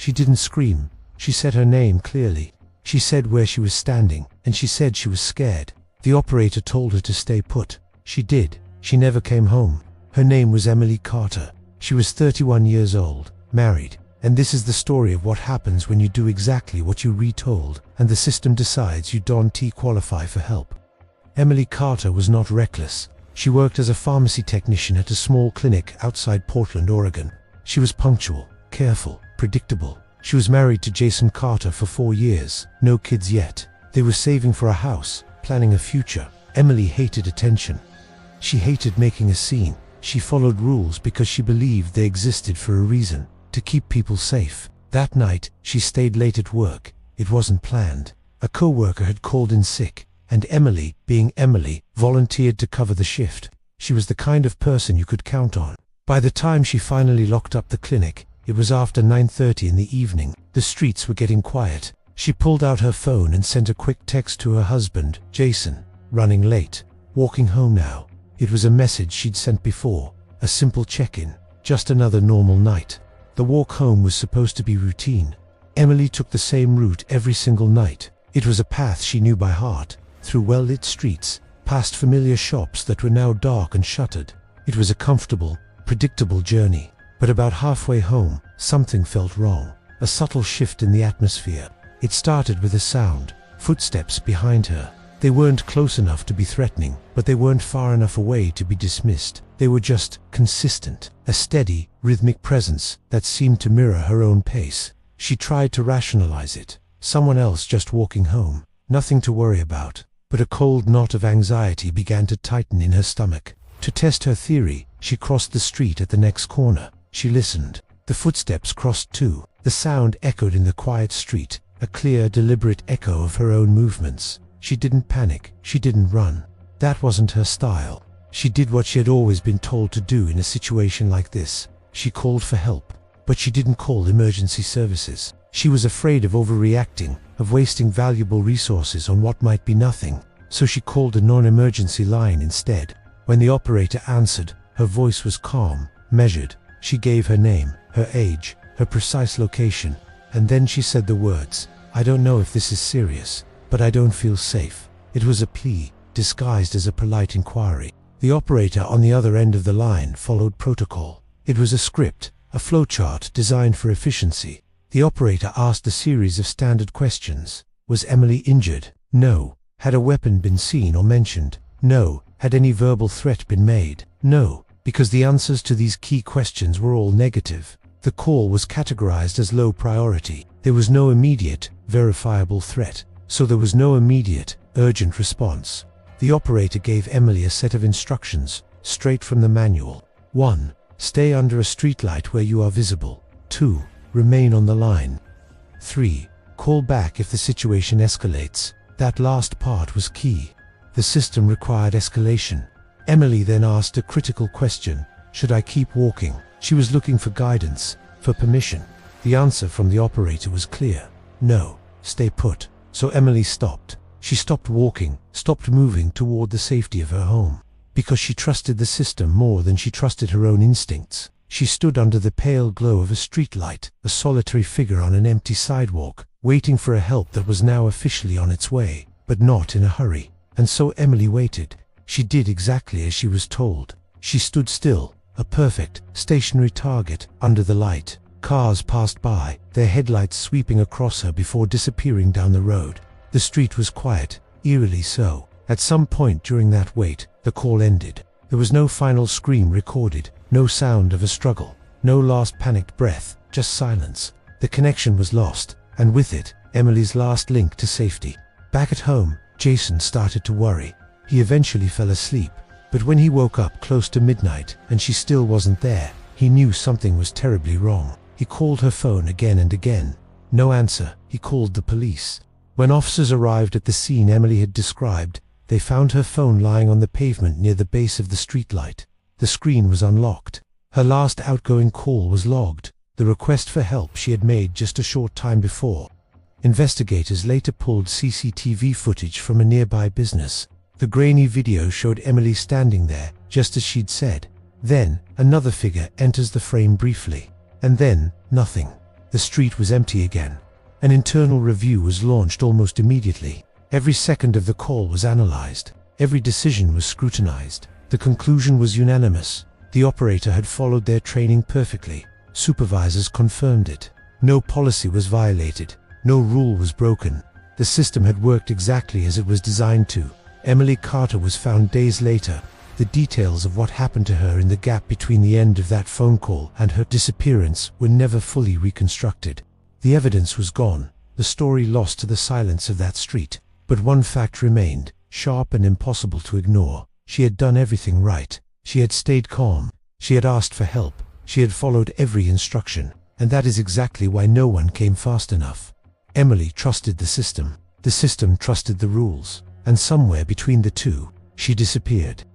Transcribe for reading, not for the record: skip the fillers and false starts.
She didn't scream. She said her name clearly. She said where she was standing, and she said she was scared. The operator told her to stay put. She did. She never came home. Her name was Emily Carter. She was 31 years old, married. And this is the story of what happens when you do exactly what you retold, and the system decides you don't qualify for help. Emily Carter was not reckless. She worked as a pharmacy technician at a small clinic outside Portland, Oregon. She was punctual, careful, predictable. She was married to Jason Carter for 4 years, no kids yet. They were saving for a house, planning a future. Emily hated attention. She hated making a scene. She followed rules because she believed they existed for a reason, to keep people safe. That night, she stayed late at work. It wasn't planned. A co-worker had called in sick, and Emily, being Emily, volunteered to cover the shift. She was the kind of person you could count on. By the time she finally locked up the clinic, it was after 9:30 in the evening. The streets were getting quiet. She pulled out her phone and sent a quick text to her husband, Jason. Running late. Walking home now. It was a message she'd sent before. A simple check-in. Just another normal night. The walk home was supposed to be routine. Emily took the same route every single night. It was a path she knew by heart, through well-lit streets, past familiar shops that were now dark and shuttered. It was a comfortable, predictable journey. But about halfway home, something felt wrong. A subtle shift in the atmosphere. It started with a sound. Footsteps behind her. They weren't close enough to be threatening, but they weren't far enough away to be dismissed. They were just consistent. A steady, rhythmic presence that seemed to mirror her own pace. She tried to rationalize it. Someone else just walking home. Nothing to worry about. But a cold knot of anxiety began to tighten in her stomach. To test her theory, she crossed the street at the next corner. She listened. The footsteps crossed too. The sound echoed in the quiet street, a clear, deliberate echo of her own movements. She didn't panic. She didn't run. That wasn't her style. She did what she had always been told to do in a situation like this. She called for help. But she didn't call emergency services. She was afraid of overreacting, of wasting valuable resources on what might be nothing. So she called a non-emergency line instead. When the operator answered, her voice was calm, measured. She gave her name, her age, her precise location, and then she said the words, "I don't know if this is serious, but I don't feel safe." It was a plea, disguised as a polite inquiry. The operator on the other end of the line followed protocol. It was a script, a flowchart designed for efficiency. The operator asked a series of standard questions. Was Emily injured? No. Had a weapon been seen or mentioned? No. Had any verbal threat been made? No. Because the answers to these key questions were all negative. The call was categorized as low priority. There was no immediate, verifiable threat, so there was no immediate, urgent response. The operator gave Emily a set of instructions, straight from the manual. 1. Stay under a streetlight where you are visible. 2. Remain on the line. 3. Call back if the situation escalates. That last part was key. The system required escalation. Emily then asked a critical question. Should I keep walking? She was looking for guidance, for permission. The answer from the operator was clear. No, stay put. So Emily stopped. She stopped walking, stopped moving toward the safety of her home. Because she trusted the system more than she trusted her own instincts. She stood under the pale glow of a streetlight, a solitary figure on an empty sidewalk, waiting for a help that was now officially on its way, but not in a hurry. And so Emily waited. She did exactly as she was told. She stood still, a perfect, stationary target, under the light. Cars passed by, their headlights sweeping across her before disappearing down the road. The street was quiet, eerily so. At some point during that wait, the call ended. There was no final scream recorded, no sound of a struggle, no last panicked breath, just silence. The connection was lost, and with it, Emily's last link to safety. Back at home, Jason started to worry. He eventually fell asleep, but when he woke up close to midnight and she still wasn't there, he knew something was terribly wrong. He called her phone again and again. No answer. He called the police. When officers arrived at the scene Emily had described, they found her phone lying on the pavement near the base of the streetlight. The screen was unlocked. Her last outgoing call was logged, the request for help she had made just a short time before. Investigators later pulled CCTV footage from a nearby business. The grainy video showed Emily standing there, just as she'd said. Then, another figure enters the frame briefly. And then, nothing. The street was empty again. An internal review was launched almost immediately. Every second of the call was analyzed. Every decision was scrutinized. The conclusion was unanimous. The operator had followed their training perfectly. Supervisors confirmed it. No policy was violated. No rule was broken. The system had worked exactly as it was designed to. Emily Carter was found days later. The details of what happened to her in the gap between the end of that phone call and her disappearance were never fully reconstructed. The evidence was gone, the story lost to the silence of that street. But one fact remained, sharp and impossible to ignore. She had done everything right. She had stayed calm. She had asked for help. She had followed every instruction. And that is exactly why no one came fast enough. Emily trusted the system. The system trusted the rules. And somewhere between the two, she disappeared.